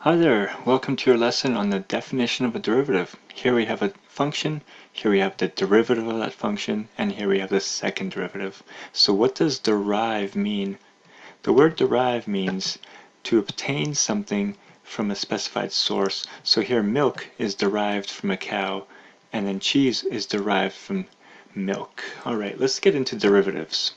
Hi there, welcome to your lesson on the definition of a derivative. Here we have a function, here we have the derivative of that function, and here we have the second derivative. So what does derive mean? The word derive means to obtain something from a specified source. So here milk is derived from a cow, and then cheese is derived from milk. Alright, let's get into derivatives.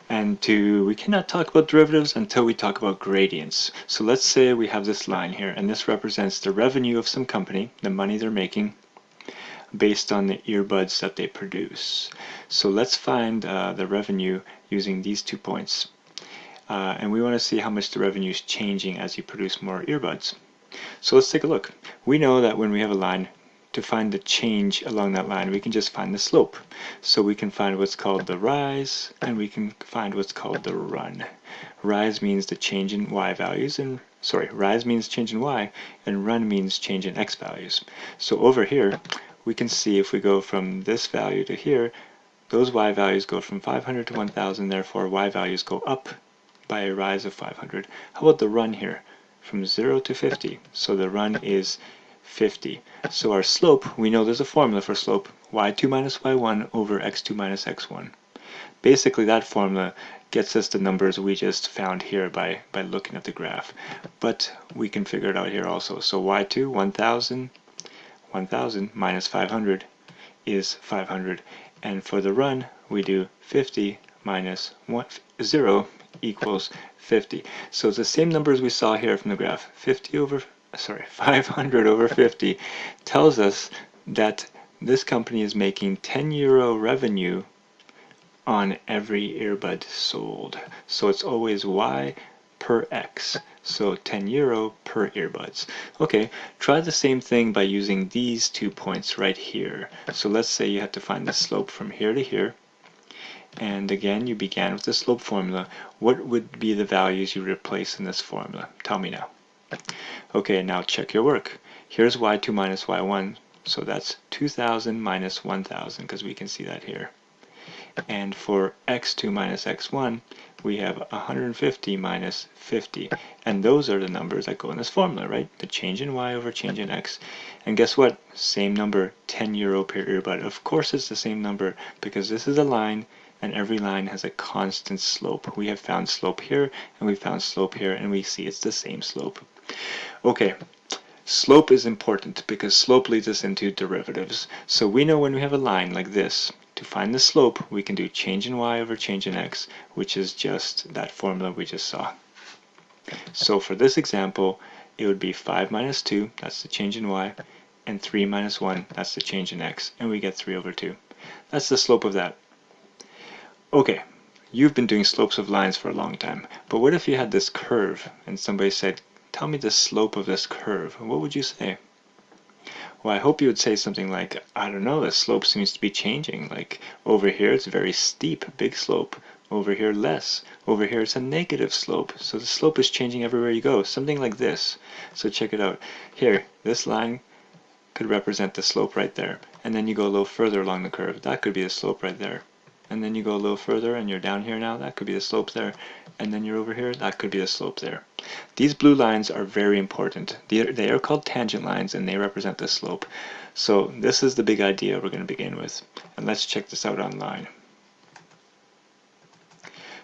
We cannot talk about derivatives until we talk about gradients. So let's say we have this line here, and this represents the revenue of some company, the money they're making, based on the earbuds that they produce. So let's find the revenue using these 2 points. And we want to see how much the revenue is changing as you produce more earbuds. So let's take a look. We know that when we have a line, to find the change along that line, we can just find the slope. So we can find what's called the rise, and we can find what's called the run. Rise means the change in y values, rise means change in y, and run means change in x values. So over here, we can see if we go from this value to here, those y values go from 500 to 1000, therefore y values go up by a rise of 500. How about the run here? From 0 to 50. So the run is 50. So our slope, we know there's a formula for slope, y2 minus y1 over x2 minus x1. Basically that formula gets us the numbers we just found here by looking at the graph. But we can figure it out here also. So y2, 1000 minus 500 is 500. And for the run, we do 50 minus 0 equals 50. So it's the same numbers we saw here from the graph. 500 over 50 tells us that this company is making €10 revenue on every earbud sold. So it's always y per x. So €10 per earbuds. Okay, try the same thing by using these 2 points right here. So let's say you had to find the slope from here to here. And again, you began with the slope formula. What would be the values you replace in this formula? Tell me now. Okay, now check your work. Here's y2 minus y1, so that's 2000 minus 1000, because we can see that here. And for x2 minus x1, we have 150 minus 50. And those are the numbers that go in this formula, right? The change in y over change in x. And guess what? Same number, €10 per earbud. Of course it's the same number, because this is a line, and every line has a constant slope. We have found slope here, and we found slope here, and we see it's the same slope. Okay, slope is important because slope leads us into derivatives. So we know when we have a line like this, to find the slope, we can do change in y over change in x, which is just that formula we just saw. So for this example, it would be 5 minus 2, that's the change in y, and 3 minus 1, that's the change in x, and we get 3 over 2. That's the slope of that. Okay, you've been doing slopes of lines for a long time, but what if you had this curve and somebody said, tell me the slope of this curve? What would you say? Well, I hope you would say something like, I don't know, the slope seems to be changing. Like over here it's very steep, big slope. Over here less. Over here it's a negative slope. So the slope is changing everywhere you go. Something like this. So check it out. Here, this line could represent the slope right there. And then you go a little further along the curve. That could be the slope right there. And then you go a little further and you're down here now. That could be the slope there. And then you're over here. That could be the slope there. These blue lines are very important. They are called tangent lines, and they represent the slope. So this is the big idea we're going to begin with. And let's check this out online.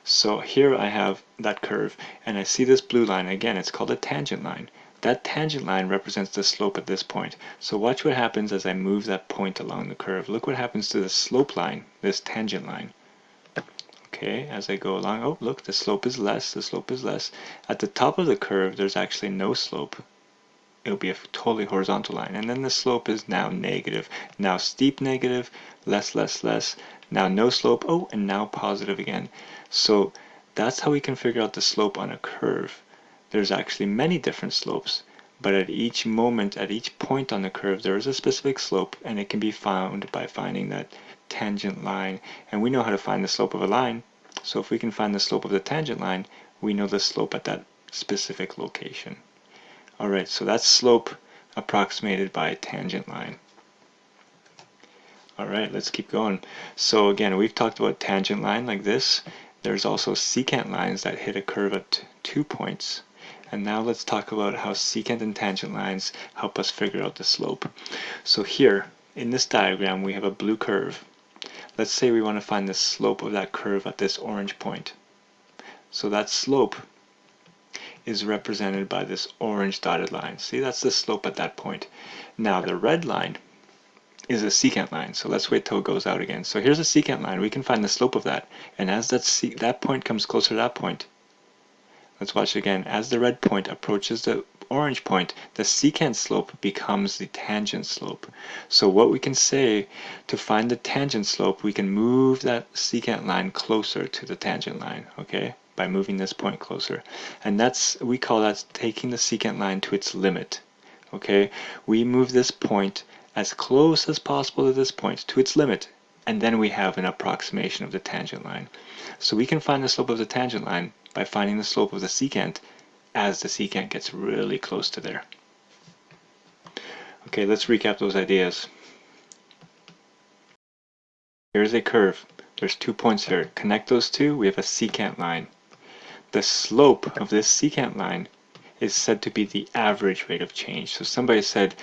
So here I have that curve, and I see this blue line. Again, it's called a tangent line. That tangent line represents the slope at this point. So watch what happens as I move that point along the curve. Look what happens to the slope line, this tangent line. Okay, as I go along, oh look, the slope is less, the slope is less. At the top of the curve, there's actually no slope. It'll be a totally horizontal line. And then the slope is now negative. Now steep negative, less, less, less. Now no slope, oh, and now positive again. So that's how we can figure out the slope on a curve. There's actually many different slopes, but at each moment, at each point on the curve, there is a specific slope, and it can be found by finding that tangent line. And we know how to find the slope of a line, so if we can find the slope of the tangent line, we know the slope at that specific location. Alright, so that's slope approximated by a tangent line. Alright, let's keep going. So again, we've talked about tangent line like this. There's also secant lines that hit a curve at 2 points. And now let's talk about how secant and tangent lines help us figure out the slope. So here, in this diagram, we have a blue curve. Let's say we want to find the slope of that curve at this orange point. So that slope is represented by this orange dotted line. See, that's the slope at that point. Now the red line is a secant line, so let's wait till it goes out again. So here's a secant line, we can find the slope of that, and as that point comes closer to that point, let's watch it again, as the red point approaches the orange point, the secant slope becomes the tangent slope. So what we can say, to find the tangent slope, we can move that secant line closer to the tangent line, okay, by moving this point closer. And we call that taking the secant line to its limit. Okay, we move this point as close as possible to this point, to its limit, and then we have an approximation of the tangent line. So we can find the slope of the tangent line by finding the slope of the secant as the secant gets really close to there. Okay, let's recap those ideas. Here's a curve. There's 2 points here. Connect those two, we have a secant line. The slope of this secant line is said to be the average rate of change. So somebody said,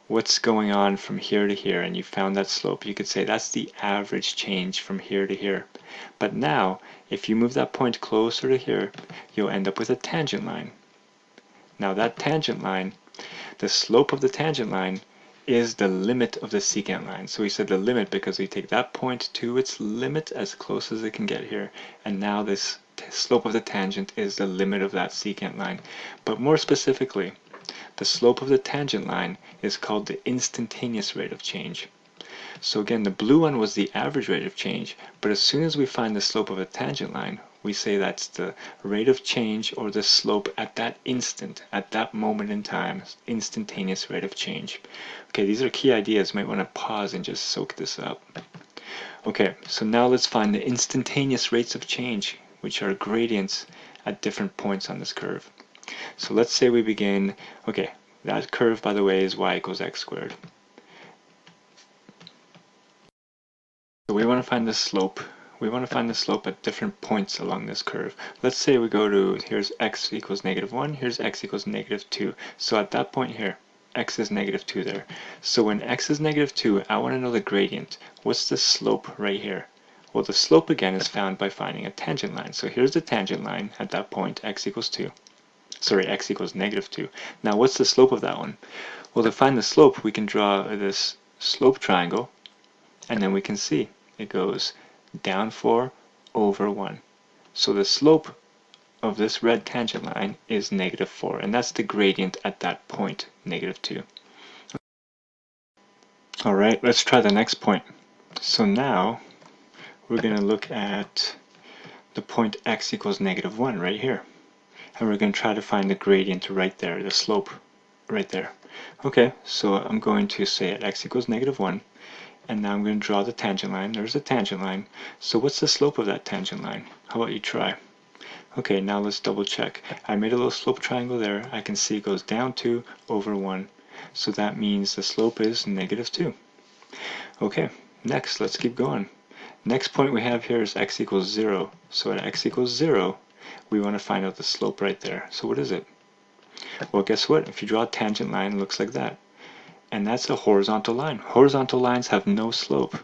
what's going on from here to here, and you found that slope. You could say that's the average change from here to here. But now, if you move that point closer to here, you'll end up with a tangent line. Now that tangent line, the slope of the tangent line is the limit of the secant line. So we said the limit because we take that point to its limit as close as it can get here, and now this slope of the tangent is the limit of that secant line. But more specifically, the slope of the tangent line is called the instantaneous rate of change. So again, the blue one was the average rate of change, but as soon as we find the slope of a tangent line, we say that's the rate of change or the slope at that instant, at that moment in time, instantaneous rate of change. Okay, these are key ideas. You might want to pause and just soak this up. Okay, so now let's find the instantaneous rates of change, which are gradients at different points on this curve. So let's say we begin, okay, that curve, by the way, is y equals x squared. So we want to find the slope. We want to find the slope at different points along this curve. Let's say we go to, here's x equals -1, here's x equals -2. So at that point here, x is -2 there. So when x is -2, I want to know the gradient. What's the slope right here? Well, the slope again is found by finding a tangent line. So here's the tangent line at that point, x equals 2. Sorry, x equals -2. Now what's the slope of that one? Well, to find the slope, we can draw this slope triangle, and then we can see it goes down 4 over 1. So the slope of this red tangent line is -4, and that's the gradient at that point, -2. Alright, let's try the next point. So now we're going to look at the point x equals -1 right here. And we're going to try to find the gradient right there, the slope right there. Okay, so I'm going to say at x equals -1, and now I'm going to draw the tangent line. There's a tangent line. So what's the slope of that tangent line? How about you try? Okay, now let's double check. I made a little slope triangle there. I can see it goes down 2 over 1. So that means the slope is -2. Okay, next, let's keep going. Next point we have here is x equals 0. So at x equals 0, we want to find out the slope right there. So what is it? Well, guess what? If you draw a tangent line, it looks like that. And that's a horizontal line. Horizontal lines have no slope.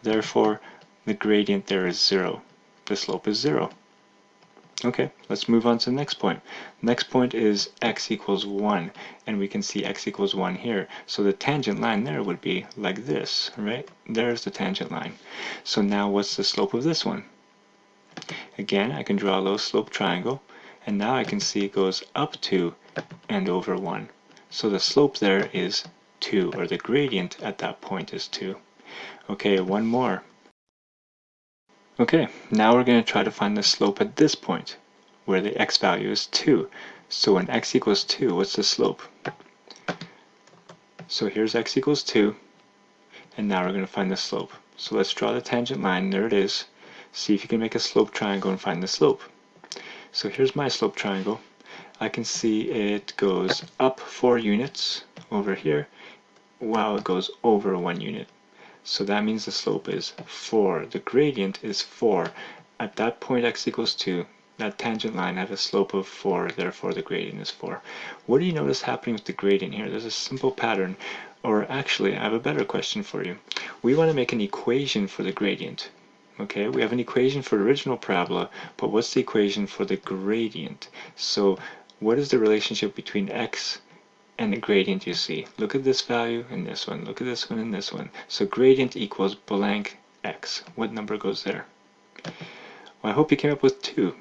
Therefore, the gradient there is 0. The slope is 0. Okay, let's move on to the next point. Next point is x equals 1, and we can see x equals 1 here. So the tangent line there would be like this, right? There's the tangent line. So now what's the slope of this one? Again, I can draw a little slope triangle, and now I can see it goes up 2 and over 1. So the slope there is 2, or the gradient at that point is 2. Okay, one more. Okay, now we're going to try to find the slope at this point, where the x value is 2. So when x equals 2, what's the slope? So here's x equals 2, and now we're going to find the slope. So let's draw the tangent line. There it is. See if you can make a slope triangle and find the slope. So here's my slope triangle. I can see it goes up 4 units over here, while it goes over 1 unit. So that means the slope is 4. The gradient is 4. At that point x equals 2, that tangent line had a slope of 4, therefore the gradient is 4. What do you notice happening with the gradient here? There's a simple pattern, or actually, I have a better question for you. We want to make an equation for the gradient. Okay, we have an equation for the original parabola, but what's the equation for the gradient? So what is the relationship between x and the gradient you see? Look at this value and this one. Look at this one and this one. So gradient equals blank x. What number goes there? Well, I hope you came up with 2.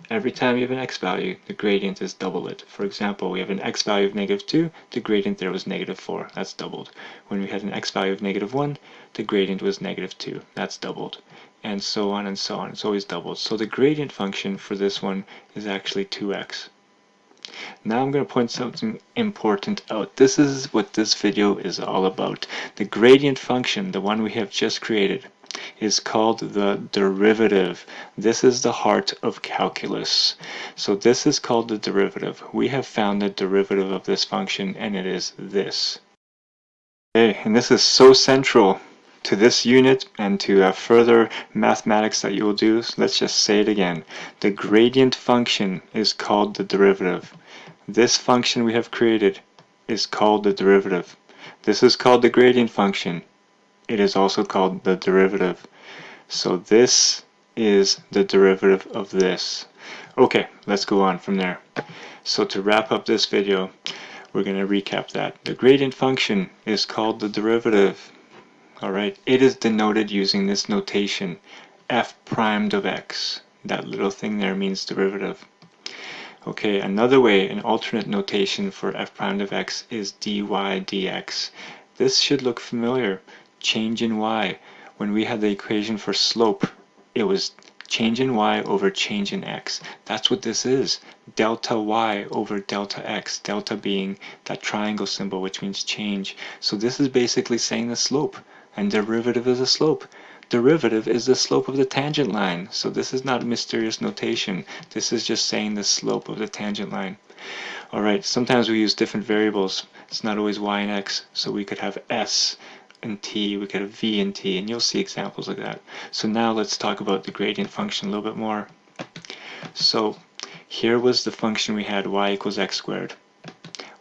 Every time you have an x value, the gradient is double it. For example, we have an x value of -2, the gradient there was -4, that's doubled. When we had an x value of -1, the gradient was -2, that's doubled. And so on and so on, it's always doubled. So the gradient function for this one is actually 2x. Now I'm going to point something important out. This is what this video is all about. The gradient function, the one we have just created, is called the derivative. This is the heart of calculus. So this is called the derivative. We have found the derivative of this function, and it is this. Okay, and this is so central to this unit and to further mathematics that you will do. So let's just say it again. The gradient function is called the derivative. This function we have created is called the derivative. This is called the gradient function. It is also called the derivative. So this is the derivative of this. Okay, let's go on from there. So to wrap up this video, we're going to recap that. The gradient function is called the derivative. Alright, it is denoted using this notation, f primed of x. That little thing there means derivative. Okay, another way, an alternate notation for f primed of x is dy dx. This should look familiar. Change in y. When we had the equation for slope, it was change in y over change in x. That's what this is. Delta y over delta x. Delta being that triangle symbol, which means change. So this is basically saying the slope, and derivative is a slope. Derivative is the slope of the tangent line. So this is not mysterious notation. This is just saying the slope of the tangent line. Alright, sometimes we use different variables. It's not always y and x. So we could have s and t, we could have v and t, and you'll see examples like that. So now let's talk about the gradient function a little bit more. So here was the function we had, y equals x squared.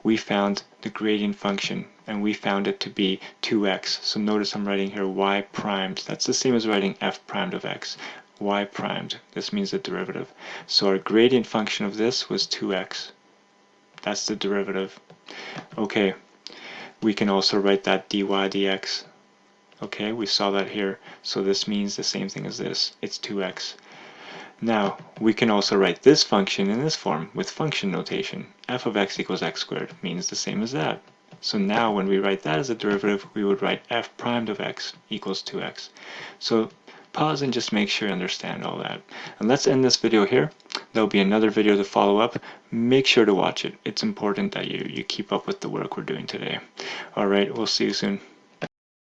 We found the gradient function, and we found it to be 2x. So notice I'm writing here y primed. That's the same as writing f primed of x. Y primed. This means the derivative. So our gradient function of this was 2x. That's the derivative. Okay, we can also write that dy dx. Okay, we saw that here. So this means the same thing as this. It's 2x. Now, we can also write this function in this form with function notation. F of x equals x squared means the same as that. So now when we write that as a derivative, we would write f primed of x equals 2x. So pause and just make sure you understand all that. And let's end this video here. There'll be another video to follow up. Make sure to watch it. It's important that you keep up with the work we're doing today. Alright, we'll see you soon.